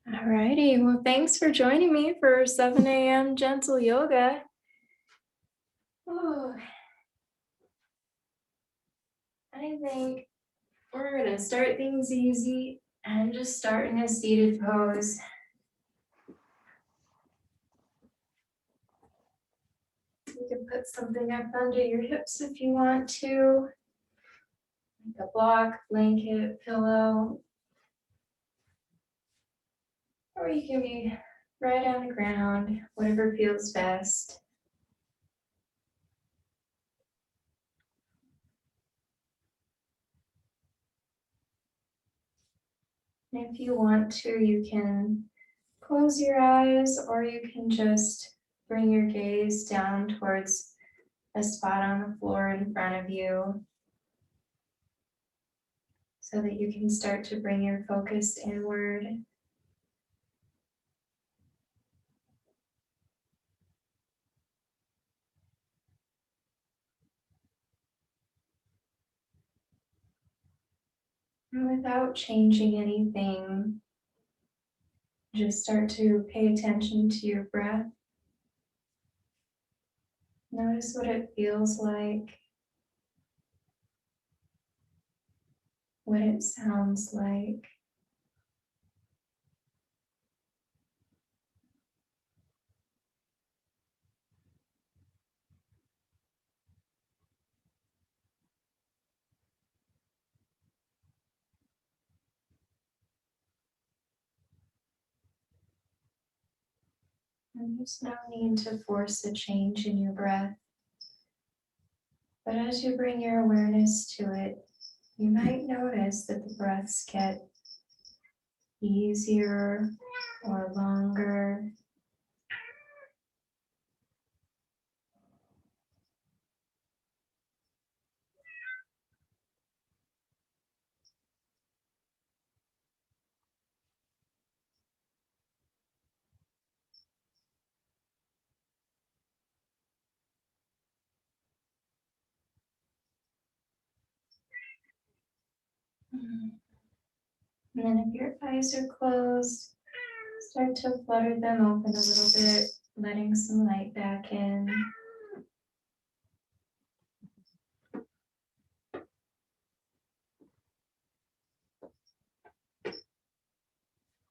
Alrighty, well, thanks for joining me for 7 a.m. gentle yoga. Oh, I think we're gonna start things easy and just start in a seated pose. You can put something up under your hips if you want to, like a block, blanket, pillow, or you can be right on the ground, whatever feels best. And if you want to, you can close your eyes or you can just bring your gaze down towards a spot on the floor in front of you so that you can start to bring your focus inward. And without changing anything, just start to pay attention to your breath. Notice what it feels like, what it sounds like. And there's no need to force a change in your breath. But as you bring your awareness to it, you might notice that the breaths get easier or longer. And then if your eyes are closed, start to flutter them open a little bit, letting some light back in.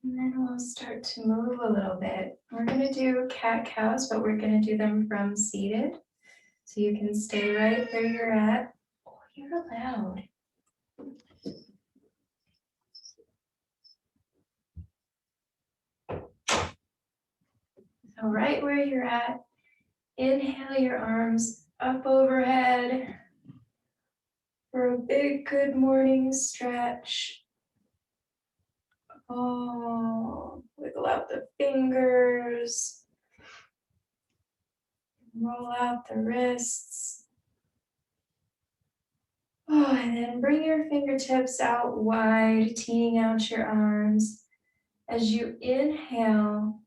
And then we'll start to move a little bit. We're going to do cat-cows, but we're going to do them from seated. So you can stay right where you're at. Oh, you're loud. So right where you're at, inhale your arms up overhead for a big good morning stretch. Oh, wiggle out the fingers, roll out the wrists. Oh, and then bring your fingertips out wide, teeing out your arms. As you inhale,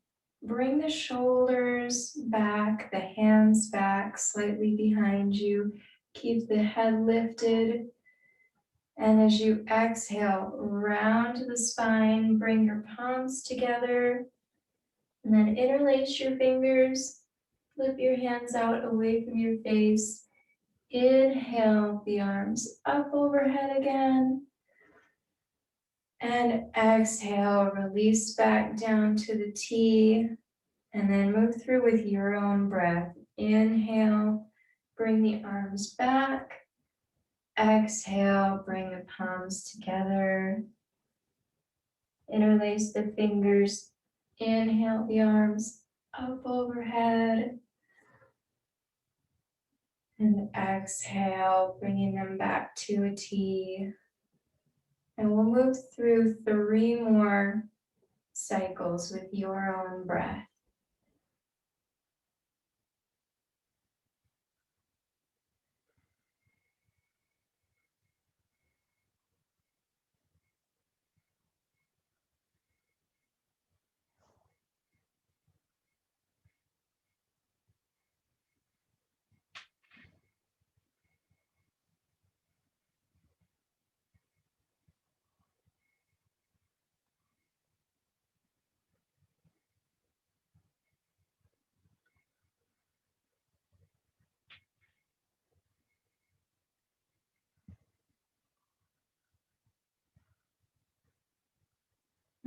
bring the shoulders back, the hands back, slightly behind you. Keep the head lifted. And as you exhale, round the spine, bring your palms together, and then interlace your fingers. Flip your hands out away from your face. Inhale the arms up overhead again. And exhale, release back down to the T. And then move through with your own breath. Inhale, bring the arms back. Exhale, bring the palms together. Interlace the fingers. Inhale the arms up overhead. And exhale, bringing them back to a T. And we'll move through 3 more cycles with your own breath.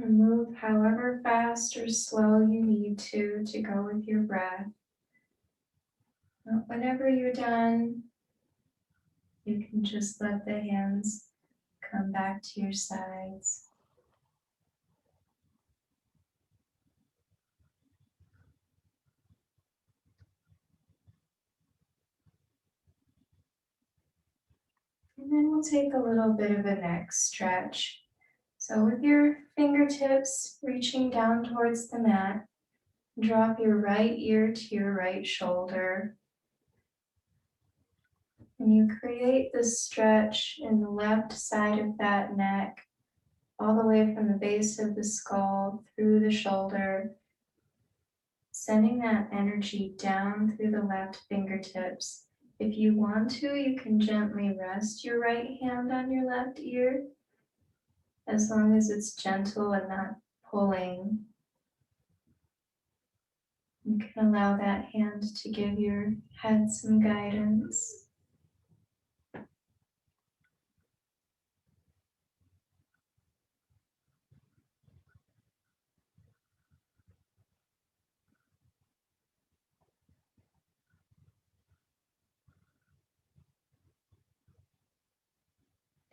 And move however fast or slow you need to go with your breath. Whenever you're done, you can just let the hands come back to your sides. And then we'll take a little bit of a neck stretch. So with your fingertips reaching down towards the mat, drop your right ear to your right shoulder. And you create this stretch in the left side of that neck, all the way from the base of the skull through the shoulder, sending that energy down through the left fingertips. If you want to, you can gently rest your right hand on your left ear, as long as it's gentle and not pulling. You can allow that hand to give your head some guidance.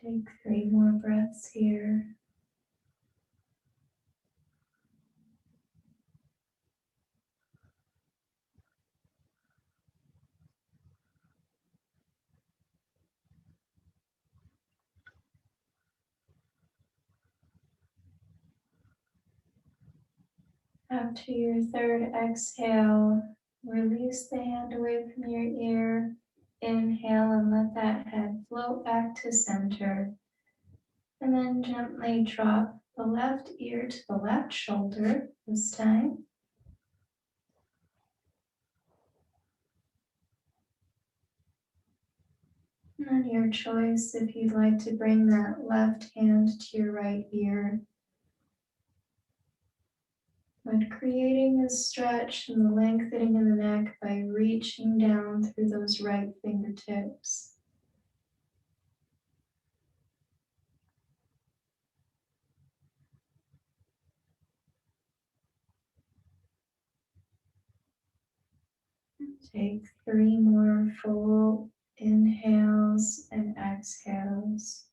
Take 3 more breaths here. After your third exhale, release the hand away from your ear. Inhale and let that head float back to center. And then gently drop the left ear to the left shoulder this time. And on your choice, if you'd like to bring that left hand to your right ear, but creating a stretch and the lengthening in the neck by reaching down through those right fingertips. Take 3 more full inhales and exhales.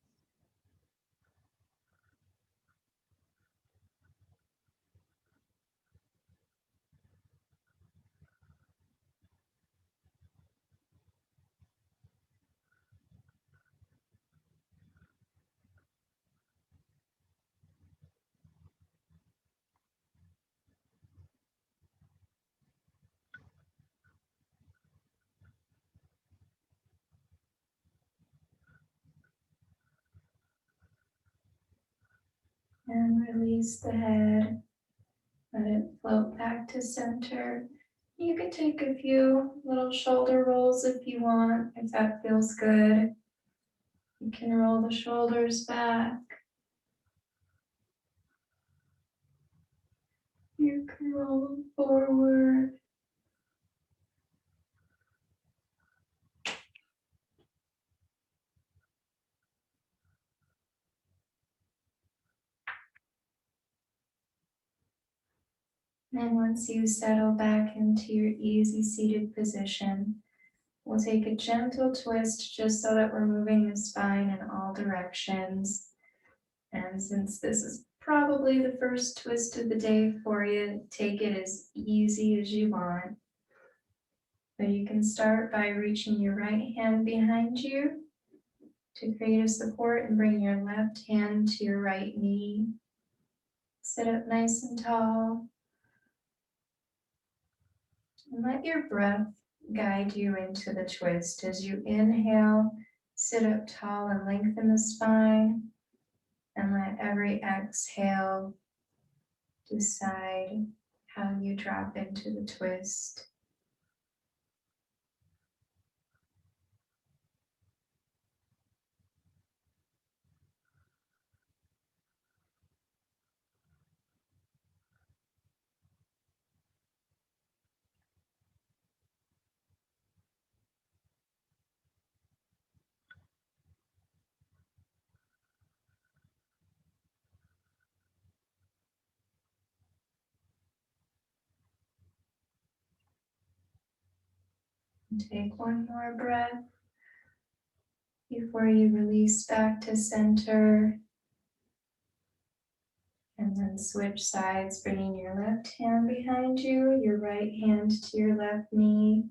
And release the head. Let it float back to center. You can take a few little shoulder rolls if you want, if that feels good. You can roll the shoulders back. You can roll them forward. And once you settle back into your easy seated position, we'll take a gentle twist just so that we're moving the spine in all directions. And since this is probably the first twist of the day for you, take it as easy as you want. So you can start by reaching your right hand behind you to create a support and bring your left hand to your right knee. Sit up nice and tall. And let your breath guide you into the twist. As you inhale, sit up tall and lengthen the spine. And let every exhale decide how you drop into the twist. Take one more breath before you release back to center. And then switch sides, bringing your left hand behind you, your right hand to your left knee.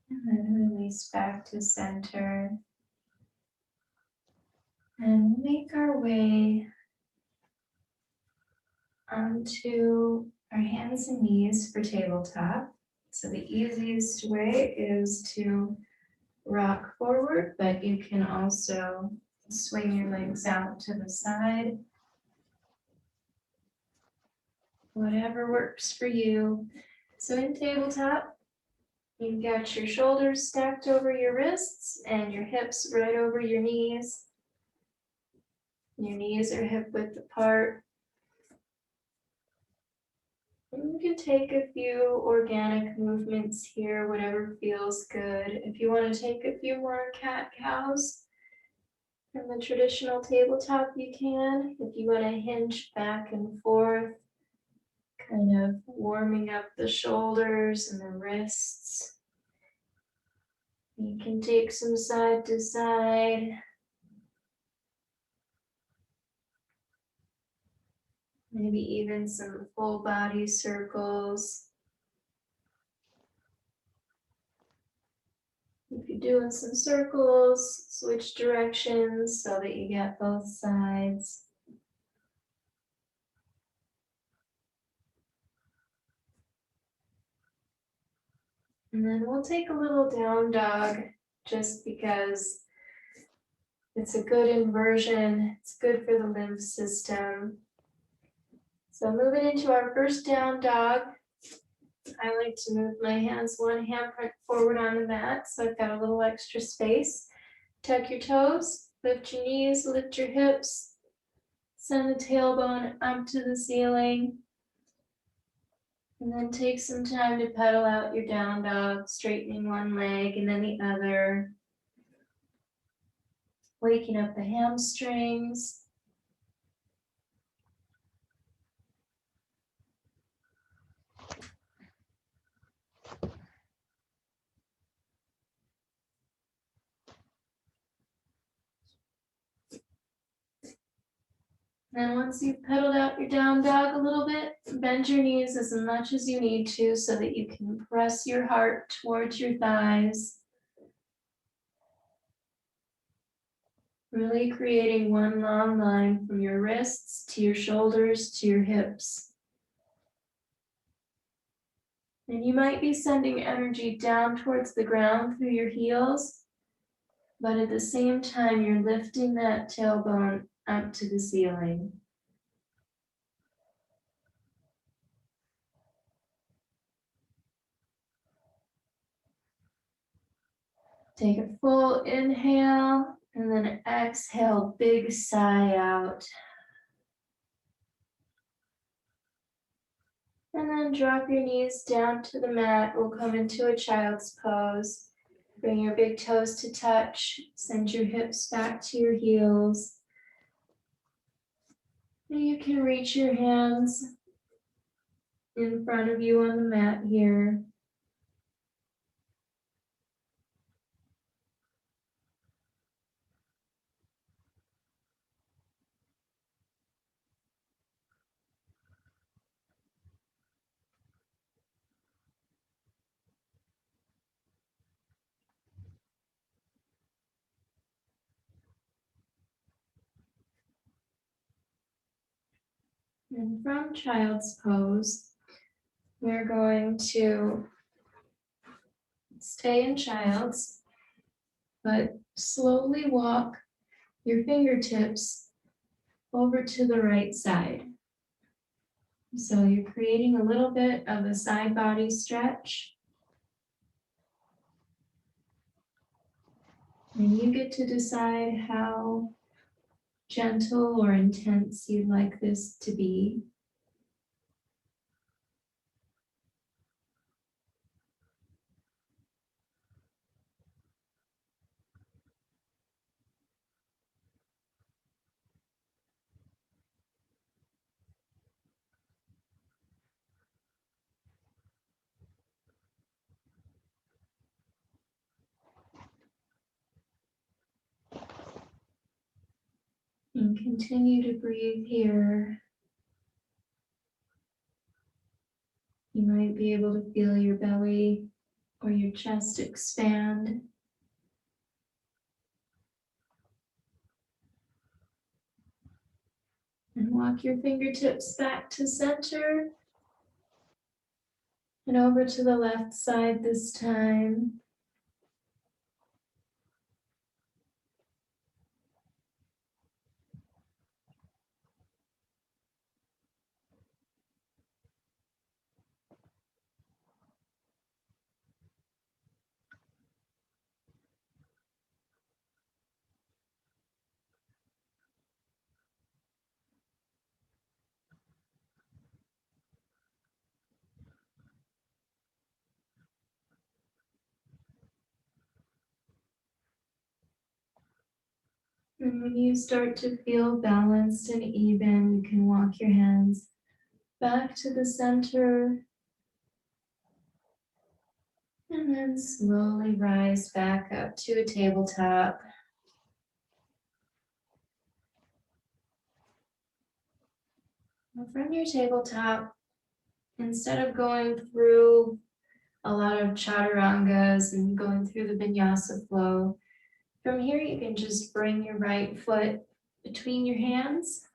And then release back to center. And make our way onto our hands and knees for tabletop. So the easiest way is to rock forward, but you can also swing your legs out to the side. Whatever works for you. So in tabletop, you've got your shoulders stacked over your wrists and your hips right over your knees. Your knees are hip width apart. And you can take a few organic movements here, whatever feels good. If you want to take a few more cat-cows from the traditional tabletop, you can. If you want to hinge back and forth, kind of warming up the shoulders and the wrists. You can take some side to side. Maybe even some full body circles. If you're doing some circles, switch directions so that you get both sides. And then we'll take a little down dog just because it's a good inversion. It's good for the lymph system. So moving into our first down dog, I like to move my hands one handprint forward on the mat, so I've got a little extra space. Tuck your toes, lift your knees, lift your hips, send the tailbone up to the ceiling. And then take some time to pedal out your down dog, straightening one leg and then the other. Waking up the hamstrings. And once you've pedaled out your down dog a little bit, bend your knees as much as you need to so that you can press your heart towards your thighs. Really creating one long line from your wrists to your shoulders to your hips. And you might be sending energy down towards the ground through your heels, but at the same time, you're lifting that tailbone up to the ceiling. Take a full inhale and then exhale, big sigh out. And then drop your knees down to the mat. We'll come into a child's pose. Bring your big toes to touch. Send your hips back to your heels. And you can reach your hands in front of you on the mat here. And from child's pose, we're going to stay in child's, but slowly walk your fingertips over to the right side. So you're creating a little bit of a side body stretch. And you get to decide how gentle or intense you'd like this to be. And continue to breathe here. You might be able to feel your belly or your chest expand. And walk your fingertips back to center. And over to the left side this time. And when you start to feel balanced and even, you can walk your hands back to the center. And then slowly rise back up to a tabletop. From your tabletop, instead of going through a lot of chaturangas and going through the vinyasa flow, from here you can just bring your right foot between your hands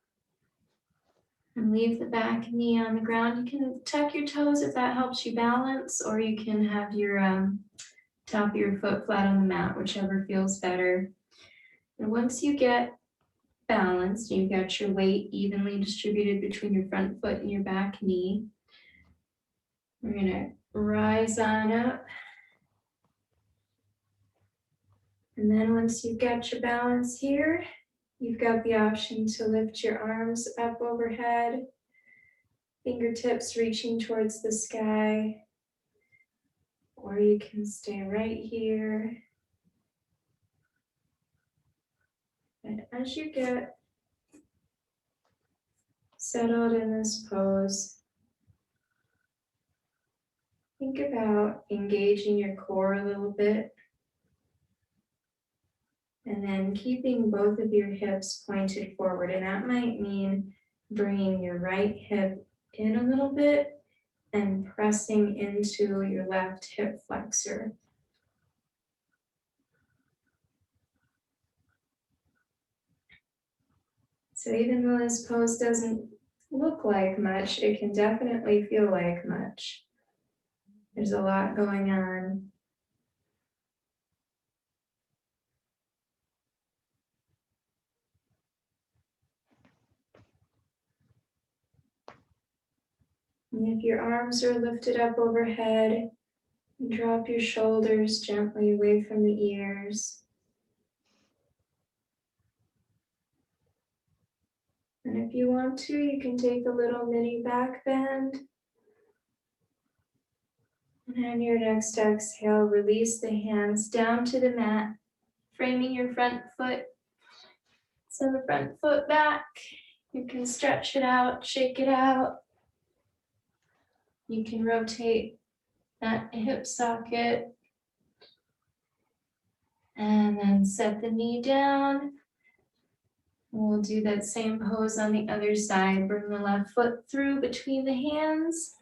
and leave the back knee on the ground. You can tuck your toes if that helps you balance, or you can have your top of your foot flat on the mat, whichever feels better. And once you get balanced, you've got your weight evenly distributed between your front foot and your back knee, we're gonna rise on up. And then once you've got your balance here, you've got the option to lift your arms up overhead, fingertips reaching towards the sky, or you can stay right here. And as you get settled in this pose, think about engaging your core a little bit, and then keeping both of your hips pointed forward. And that might mean bringing your right hip in a little bit and pressing into your left hip flexor. So even though this pose doesn't look like much, it can definitely feel like much. There's a lot going on. And if your arms are lifted up overhead, drop your shoulders gently away from the ears. And if you want to, you can take a little mini back bend. And on your next exhale, release the hands down to the mat, framing your front foot. Send the front foot back. You can stretch it out, shake it out. You can rotate that hip socket. And then set the knee down. We'll do that same pose on the other side. Bring the left foot through between the hands.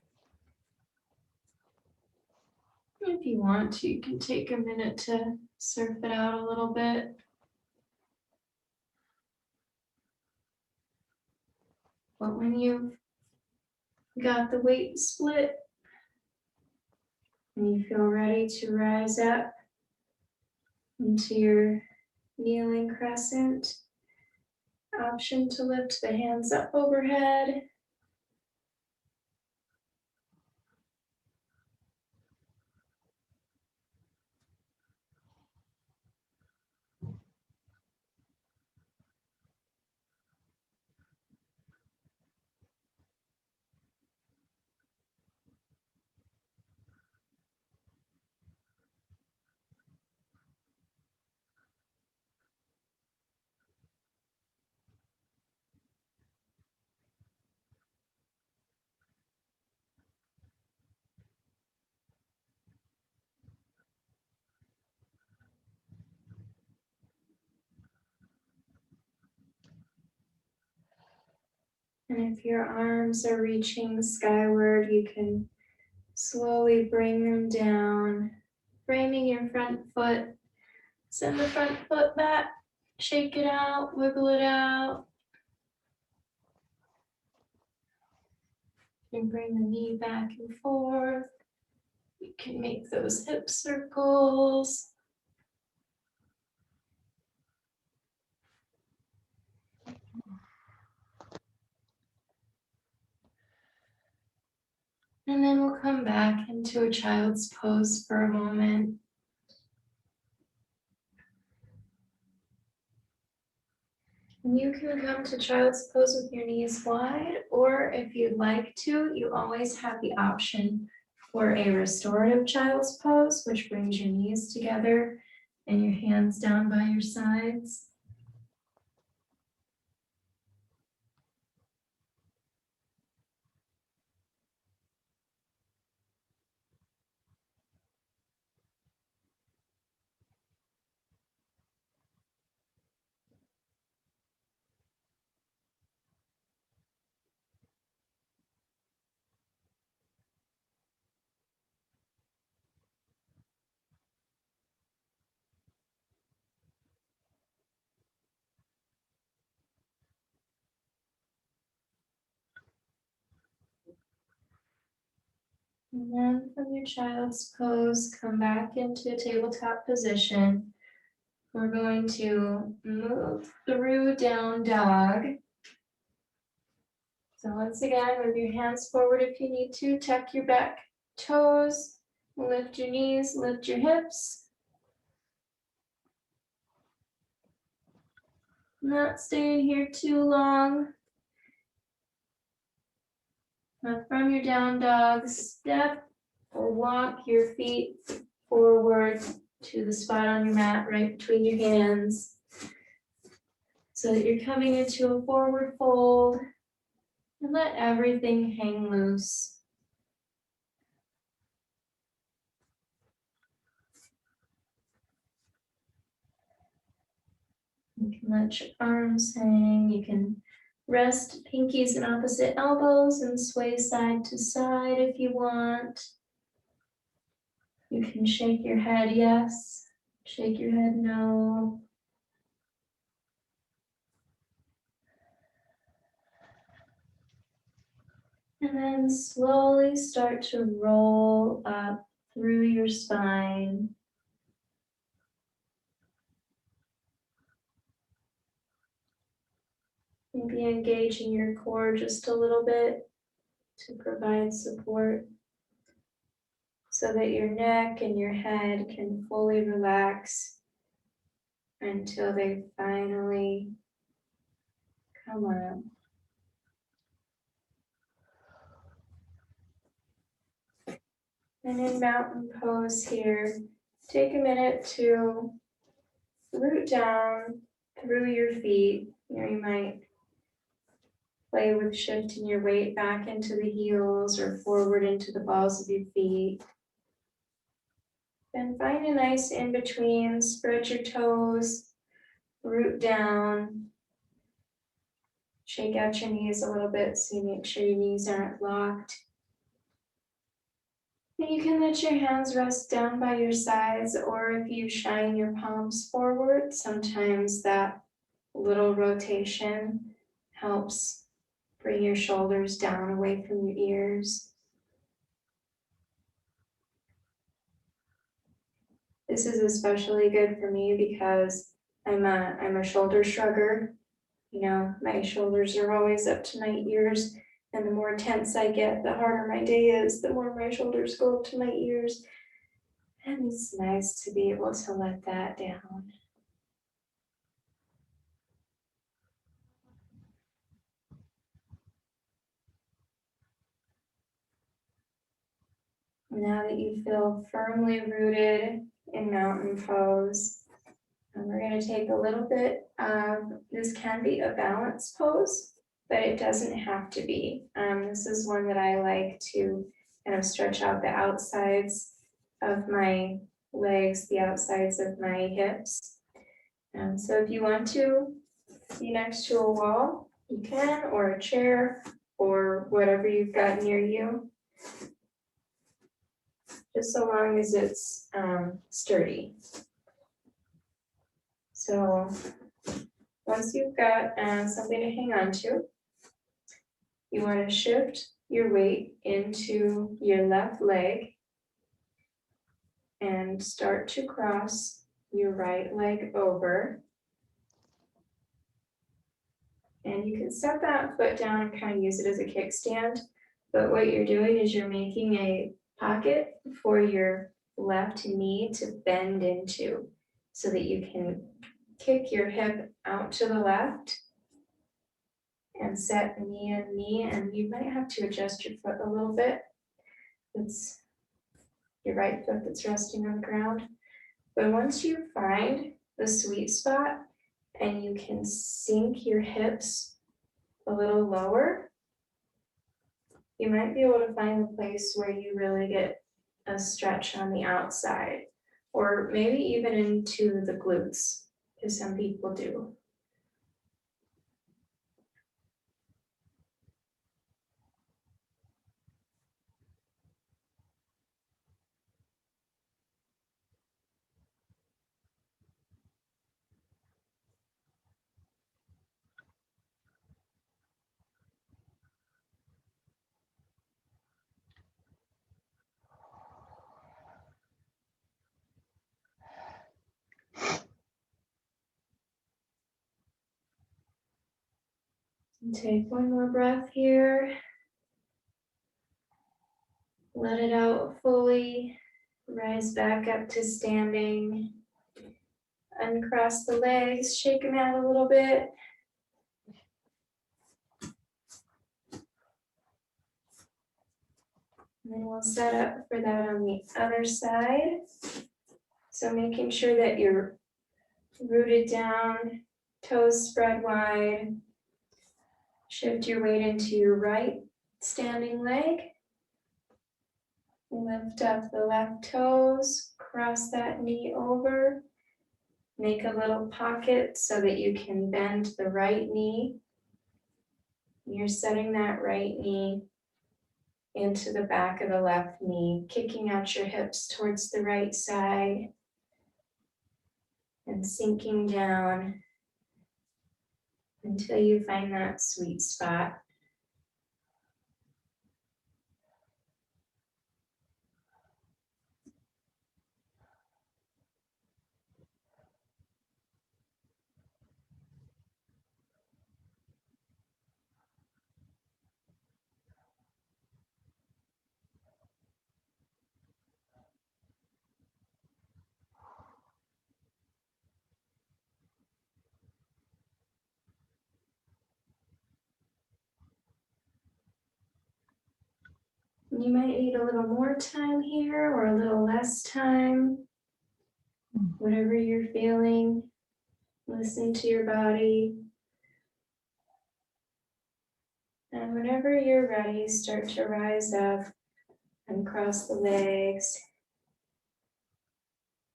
If you want to, you can take a minute to surf it out a little bit. But when you've got the weight split and you feel ready to rise up into your kneeling crescent, option to lift the hands up overhead. And if your arms are reaching skyward, you can slowly bring them down, framing your front foot. Send the front foot back, shake it out, wiggle it out. And bring the knee back and forth. You can make those hip circles. And then we'll come back into a child's pose for a moment. And you can come to child's pose with your knees wide, or if you'd like to, you always have the option for a restorative child's pose, which brings your knees together and your hands down by your sides. And then from your child's pose, come back into tabletop position. We're going to move through down dog. So once again, move your hands forward if you need to, tuck your back toes, lift your knees, lift your hips. Not staying here too long. Now from your down dog, step or walk your feet forward to the spot on your mat right between your hands, so that you're coming into a forward fold, and let everything hang loose. You can let your arms hang, you can rest pinkies and opposite elbows and sway side to side if you want. You can shake your head yes, shake your head no. And then slowly start to roll up through your spine. Maybe engaging your core just a little bit to provide support so that your neck and your head can fully relax until they finally come up. And in mountain pose here, take a minute to root down through your feet. You might play with shifting your weight back into the heels or forward into the balls of your feet. Then find a nice in between, spread your toes, root down, shake out your knees a little bit so you make sure your knees aren't locked. And you can let your hands rest down by your sides, or if you shine your palms forward, sometimes that little rotation helps bring your shoulders down away from your ears. This is especially good for me because I'm a shoulder shrugger. You know, my shoulders are always up to my ears, and the more tense I get, the harder my day is, the more my shoulders go up to my ears. And it's nice to be able to let that down. Now that you feel firmly rooted in mountain pose, and we're going to take a little bit of, this can be a balance pose, but it doesn't have to be. This is one that I like to kind of stretch out the outsides of my legs, the outsides of my hips. So if you want to be next to a wall, you can, or a chair, or whatever you've got near you. Just so long as it's sturdy. So once you've got something to hang on to, you want to shift your weight into your left leg and start to cross your right leg over. And you can set that foot down and kind of use it as a kickstand. But what you're doing is you're making a pocket for your left knee to bend into so that you can kick your hip out to the left and set knee and knee. And you might have to adjust your foot a little bit. It's your right foot that's resting on the ground. But once you find the sweet spot and you can sink your hips a little lower, you might be able to find the place where you really get a stretch on the outside, or maybe even into the glutes, because some people do. Take one more breath here. Let it out fully. Rise back up to standing. Uncross the legs, shake them out a little bit. And then we'll set up for that on the other side. So making sure that you're rooted down, toes spread wide. Shift your weight into your right standing leg. Lift up the left toes, cross that knee over. Make a little pocket so that you can bend the right knee. You're setting that right knee into the back of the left knee, kicking out your hips towards the right side and sinking down until you find that sweet spot. You might need a little more time here or a little less time. Whatever you're feeling, listen to your body. And whenever you're ready, start to rise up and cross the legs.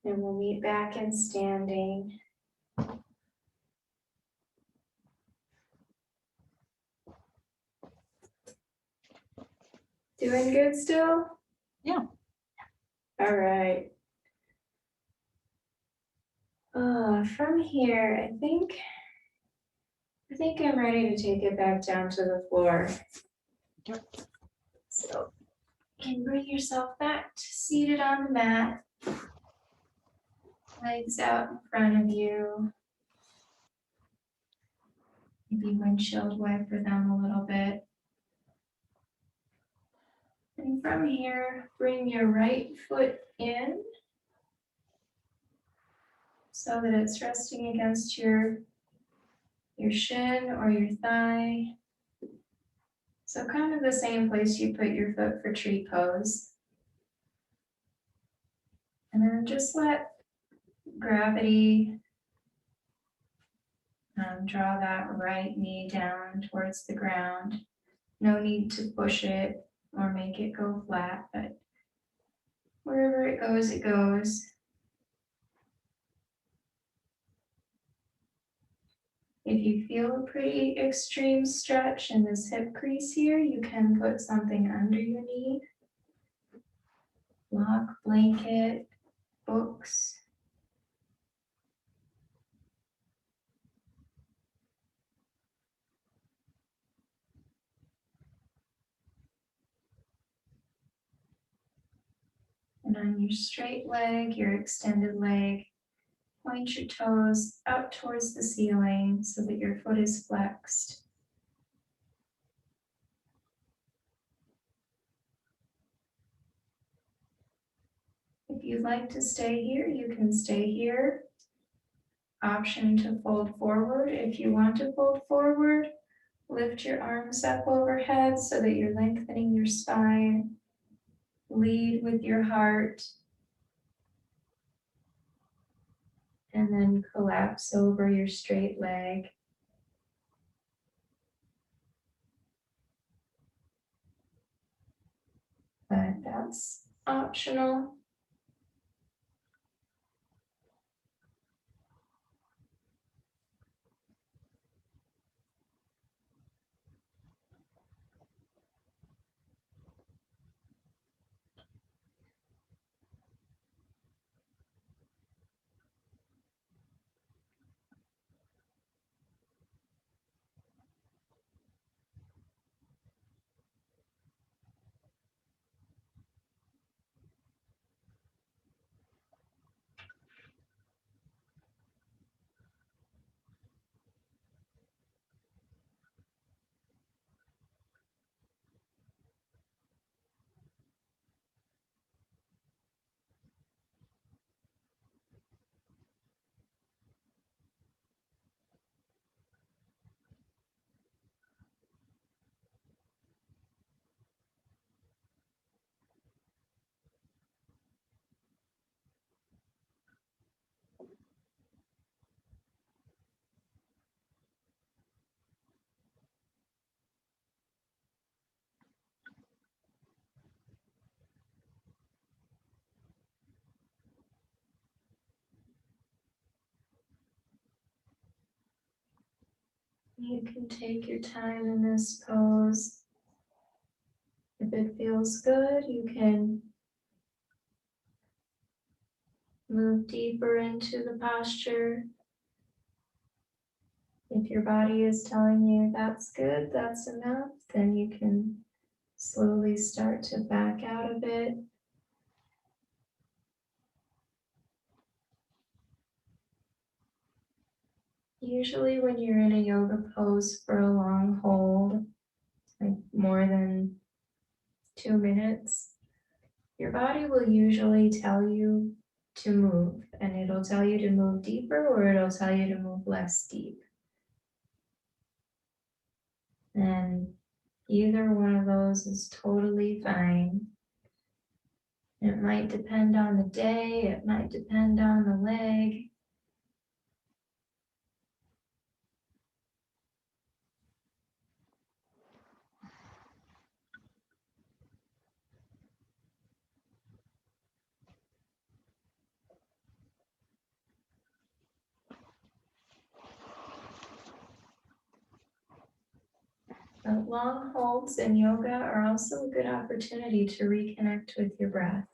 And we'll meet back in standing. Doing good still? Yeah. All right. From here, I think I'm ready to take it back down to the floor. Yep. So you can bring yourself back to seated on the mat. Legs out in front of you. Maybe windshield wiper them a little bit. And from here, bring your right foot in so that it's resting against your shin or your thigh. So kind of the same place you put your foot for tree pose. And then just let gravity draw that right knee down towards the ground. No need to push it or make it go flat, but wherever it goes, it goes. If you feel a pretty extreme stretch in this hip crease here, you can put something under your knee. Block, blanket, books. And on your straight leg, your extended leg, point your toes out towards the ceiling so that your foot is flexed. If you'd like to stay here, you can stay here. Option to fold forward. If you want to fold forward, lift your arms up overhead so that you're lengthening your spine. Lead with your heart. And then collapse over your straight leg. But that's optional. You can take your time in this pose. If it feels good, you can move deeper into the posture. If your body is telling you that's good, that's enough, then you can slowly start to back out of it. Usually when you're in a yoga pose for a long hold, like more than 2 minutes, your body will usually tell you to move, and it'll tell you to move deeper or it'll tell you to move less deep. And either one of those is totally fine. It might depend on the day, it might depend on the leg. But long holds in yoga are also a good opportunity to reconnect with your breath.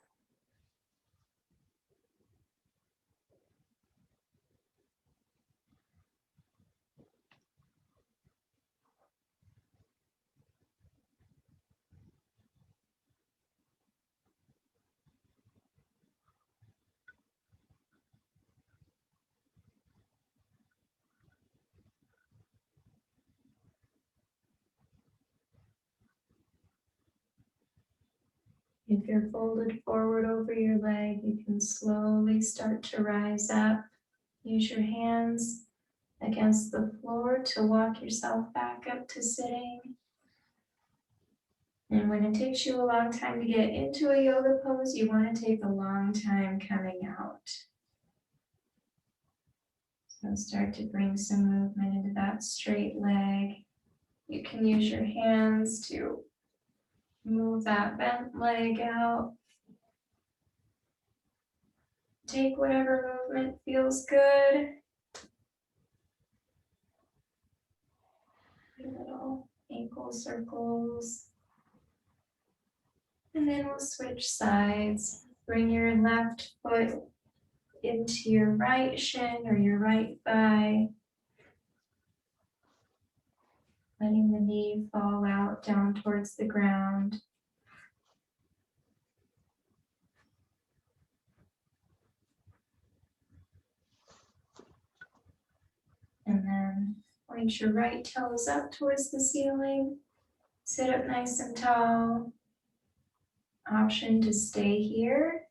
If you're folded forward over your leg, you can slowly start to rise up. Use your hands against the floor to walk yourself back up to sitting. And when it takes you a long time to get into a yoga pose, you want to take a long time coming out. So start to bring some movement into that straight leg. You can use your hands to move that bent leg out. Take whatever movement feels good. Little ankle circles. And then we'll switch sides. Bring your left foot into your right shin or your right thigh. Letting the knee fall out down towards the ground. And then point your right toes up towards the ceiling. Sit up nice and tall. Option to stay here.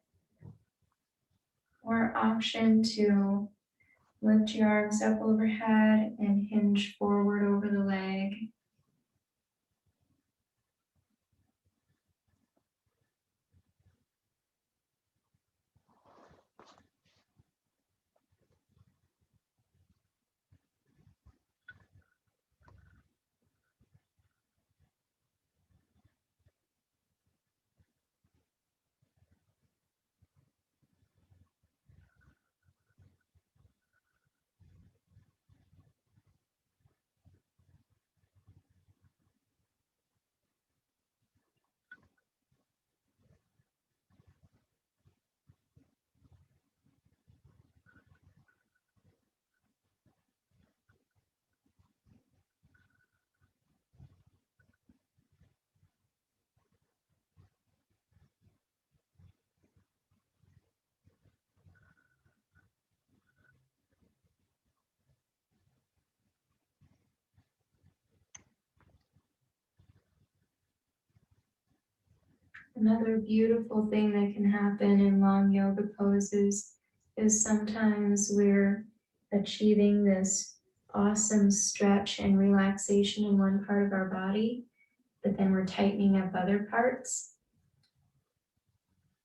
Or option to lift your arms up overhead and hinge forward over the leg. Another beautiful thing that can happen in long yoga poses is sometimes we're achieving this awesome stretch and relaxation in one part of our body, but then we're tightening up other parts.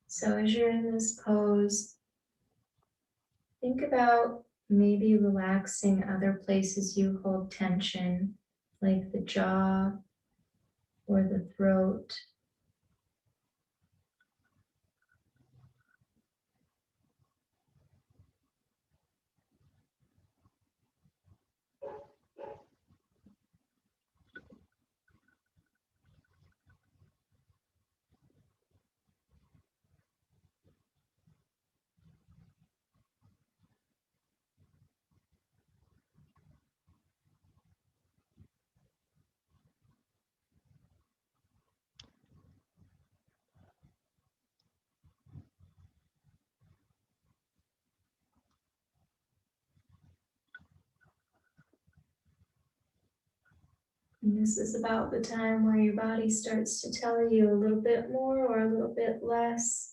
So as you're in this pose, think about maybe relaxing other places you hold tension, like the jaw or the throat. And this is about the time where your body starts to tell you a little bit more or a little bit less.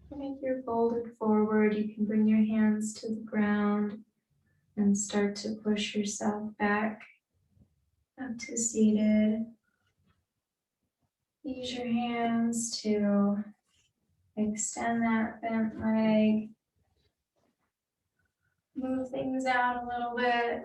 And if you're folded forward, you can bring your hands to the ground and start to push yourself back up to seated. Use your hands to extend that bent leg. Move things out a little bit.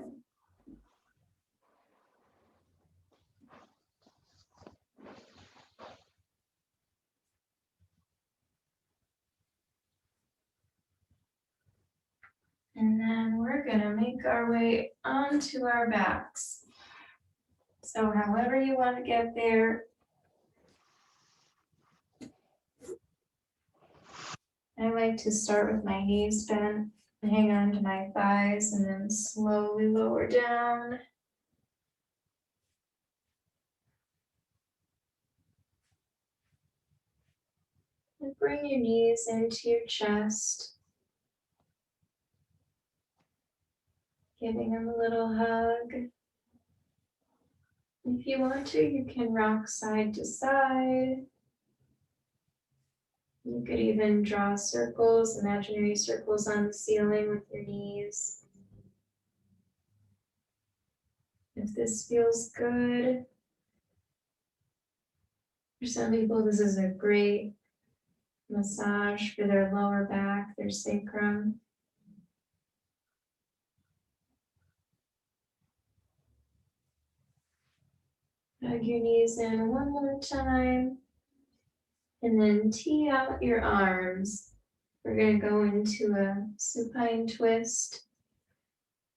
And then we're gonna make our way onto our backs. So however you want to get there. I like to start with my knees bent, hang on to my thighs, and then slowly lower down. bring your knees into your chest, giving them a little hug. If you want to, you can rock side to side. You could even draw circles, imaginary circles on the ceiling with your knees. If this feels good, for some people, this is a great massage for their lower back, their sacrum. Hug your knees in one more time, and then tee out your arms. We're going to go into a supine twist.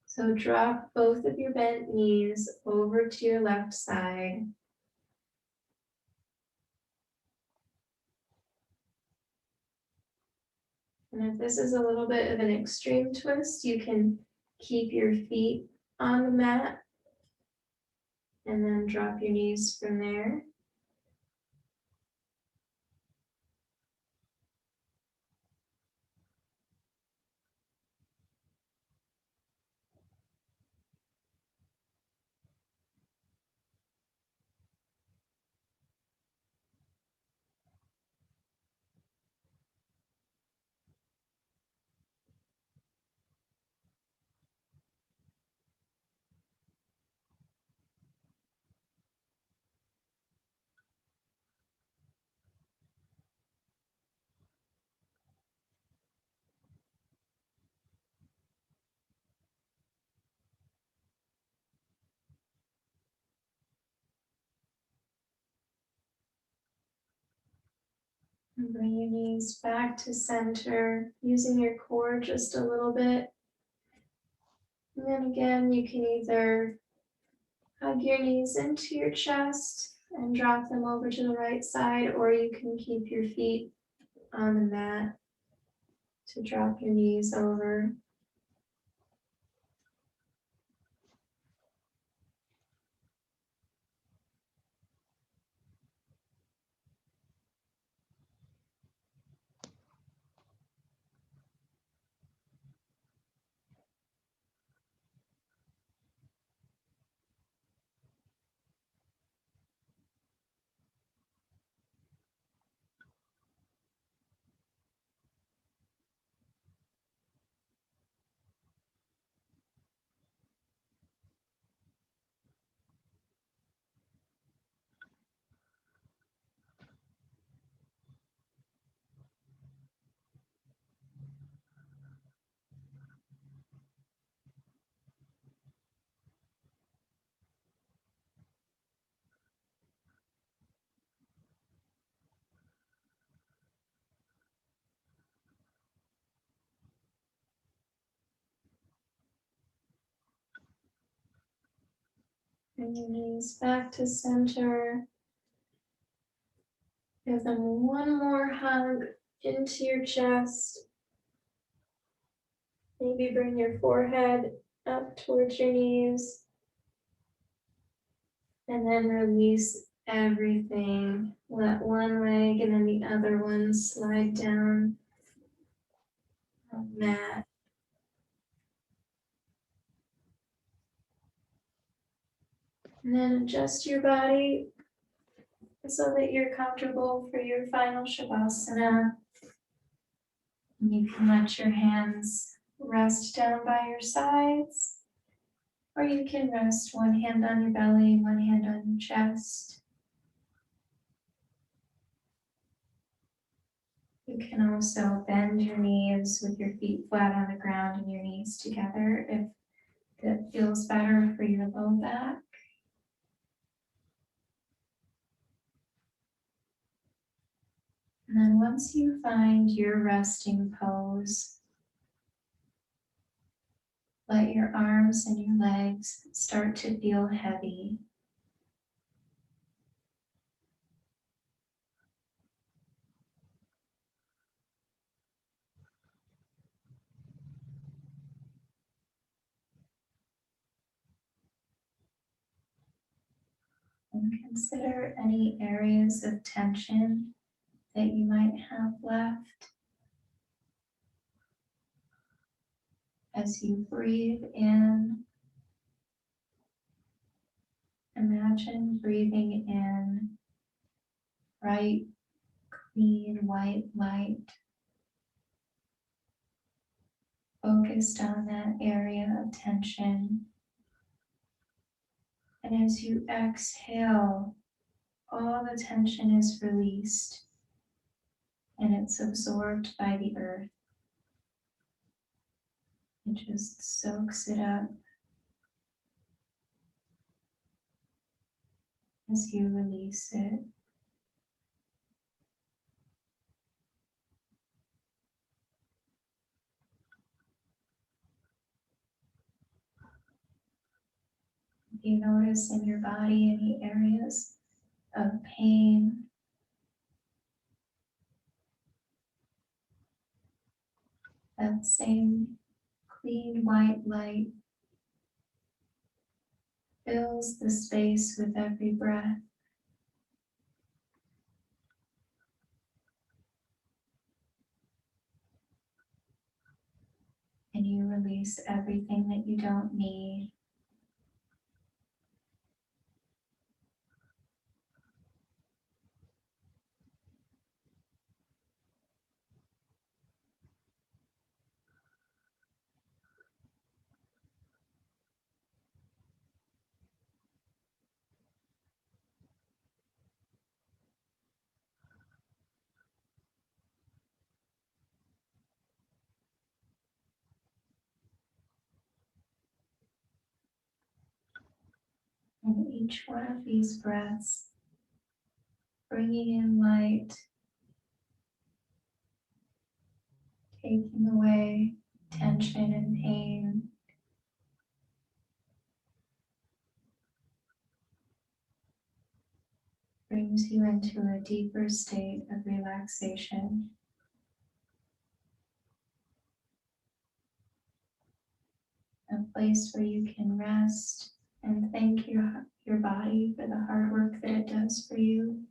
So drop both of your bent knees over to your left side. And if this is a little bit of an extreme twist, you can keep your feet on the mat and then drop your knees from there. And bring your knees back to center, using your core just a little bit. And then again, you can either hug your knees into your chest and drop them over to the right side, or you can keep your feet on the mat to drop your knees over. Bring your knees back to center. Give them one more hug into your chest. Maybe bring your forehead up towards your knees. And then release everything. Let one leg and then the other one slide down on the mat. And then adjust your body so that you're comfortable for your final Shavasana. You can let your hands rest down by your sides, or you can rest one hand on your belly, one hand on your chest. You can also bend your knees with your feet flat on the ground and your knees together if that feels better for your low back. And then once you find your resting pose, let your arms and your legs start to feel heavy. And consider any areas of tension that you might have left. As you breathe in, imagine breathing in bright, clean, white light, focused on that area of tension. And as you exhale, all the tension is released and it's absorbed by the earth. It just soaks it up as you release it. If you notice in your body any areas of pain, that same clean white light fills the space with every breath. And you release everything that you don't need. And each one of these breaths, bringing in light, taking away tension and pain. Brings you into a deeper state of relaxation. A place where you can rest and thank your body for the hard work that it does for you.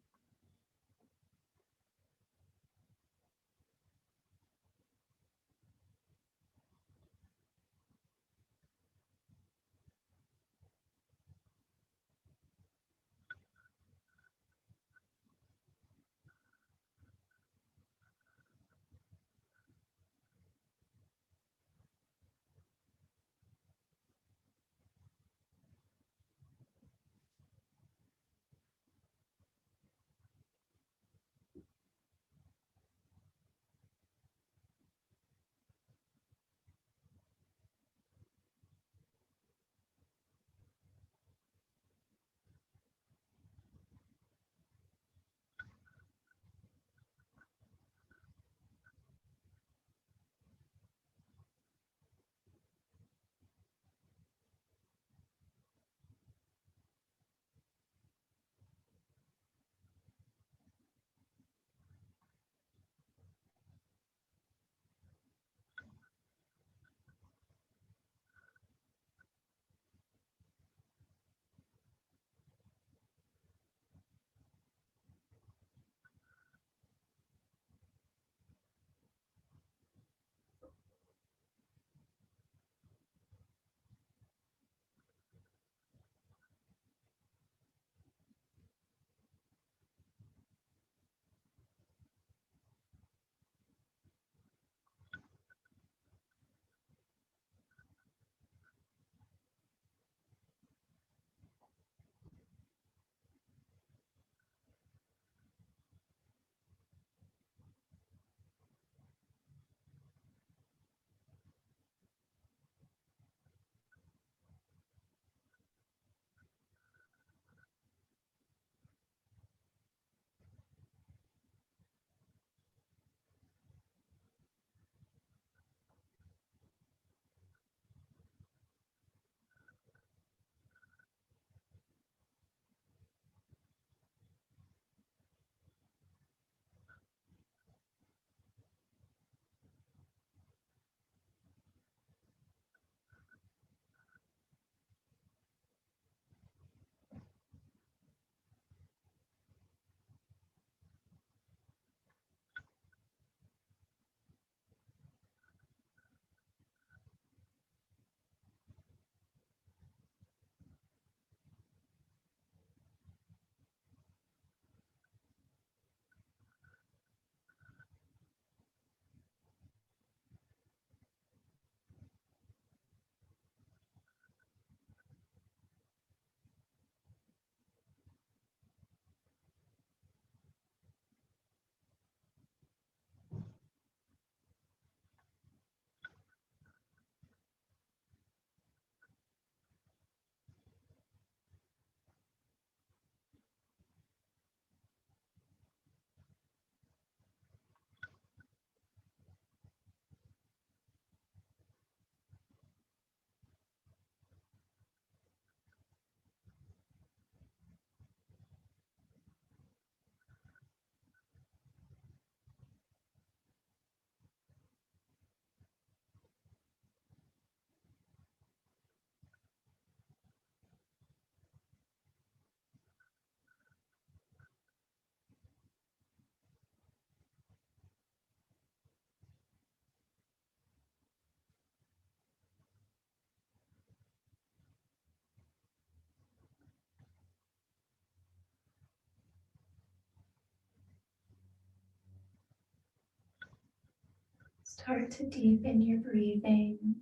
Start to deepen your breathing.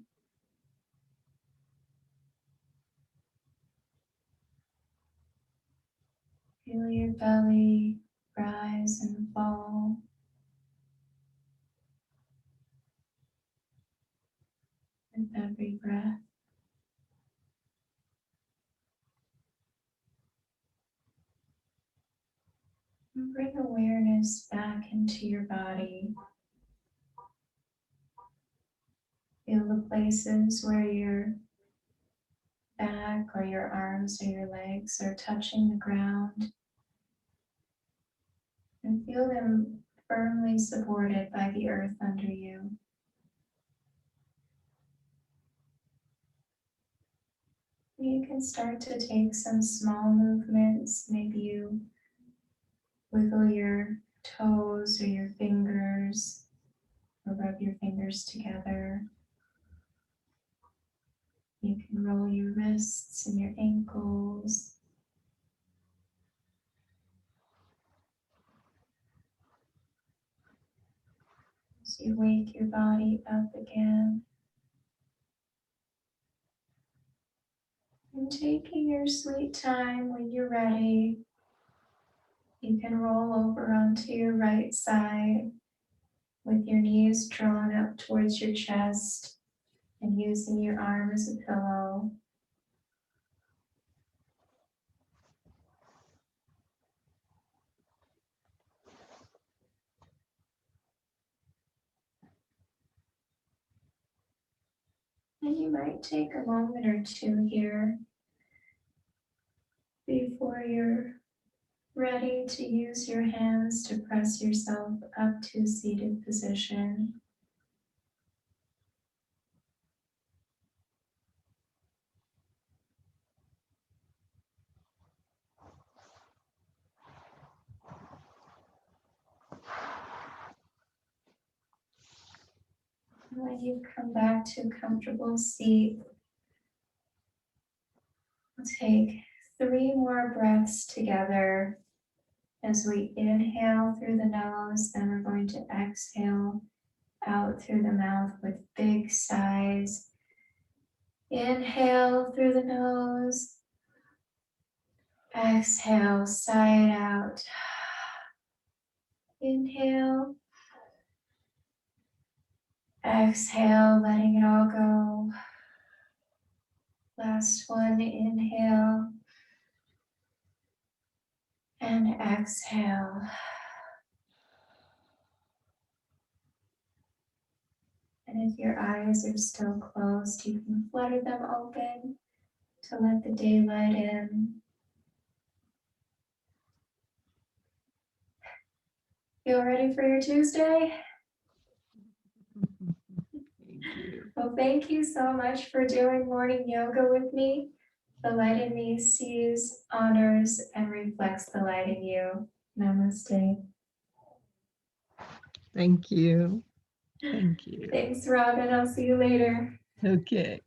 Feel your belly rise and fall. With every breath. And bring awareness back into your body. Feel the places where your back or your arms or your legs are touching the ground. And feel them firmly supported by the earth under you. You can start to take some small movements. Maybe you wiggle your toes or your fingers, or rub your fingers together. You can roll your wrists and your ankles. As you wake your body up again. And taking your sweet time when you're ready, you can roll over onto your right side with your knees drawn up towards your chest and using your arm as a pillow. And you might take a moment or two here before you're ready to use your hands to press yourself up to seated position. And when you come back to a comfortable seat, we'll take 3 more breaths together as we inhale through the nose, then we're going to exhale out through the mouth with big sighs. Inhale through the nose, exhale, sigh it out. Inhale, exhale, letting it all go. Last one, inhale and exhale. And if your eyes are still closed, you can flutter them open to let the daylight in. Feel ready for your Tuesday? Thank you. Well, thank you so much for doing morning yoga with me. The light in me sees, honors, and reflects the light in you. Namaste. Thank you. Thank you. Thanks, Robin. I'll see you later. Okay.